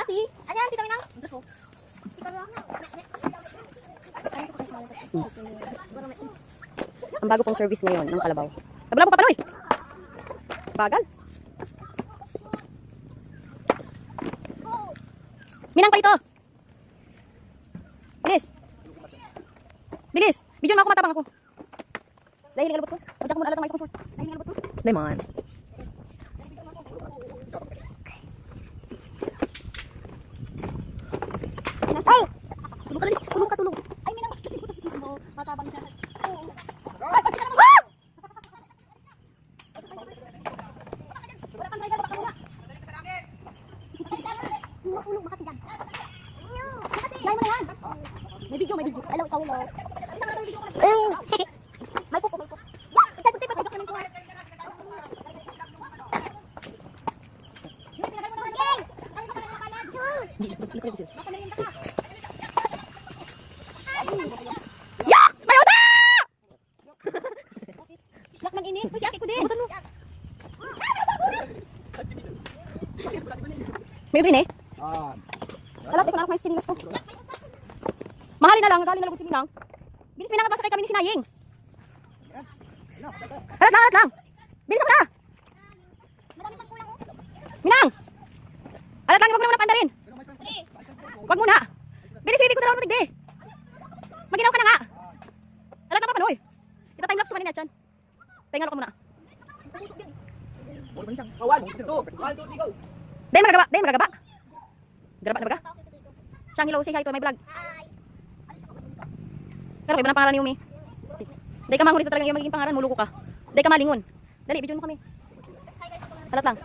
Kasi, ayan, tita Minang. Gusto. Ang bago pong service ngayon ng kalabaw. Tabla po papaloy. Bagal. Minang pa ito. Bilis. Bilis. Bidyon mo ako, matabang ako. Dahil hiling alabot ko. Huwag ako muna alat ang mais ko. Dahil hiling alabot ko. Lemon. Ay! Tulong ka na. Tulong ka, tulong. Ay, Minang, bakit mo? Matabang siya. Oo. Tulong, makati yan. Dahil mo na yan. May video, may video. Alaw, ikaw, alaw. May pupo, may pupo. Yeah! Ipag, may video ka ng kuha. Yak! May uta! Yak man ini. Uy, si Aki ko din. May uta eh. Alam, ikaw na ako may sinilas ko. Mahalin na lang kung Minang. Bilis Minang, napasakay kami ni Sinaying. Halat lang. Bilis ako na. Minang! Halat lang, wag mo na muna pandarin. Wag muna. Bilis, hindi ko na raw maligde. Maginaw ka na nga. Halat na papanoy. Ito time lapse kumanin na dyan. Tingnan ko muna. Dahil magagaba. Garaba na baga? Siyang hello, say hi to my vlog. Pero iba na pangalan ni Umi. Dahil ka mangunit na talagang yung magiging pangalan, muluko ka. Dahil ka malingon. Dali, video mo kami. Halat lang.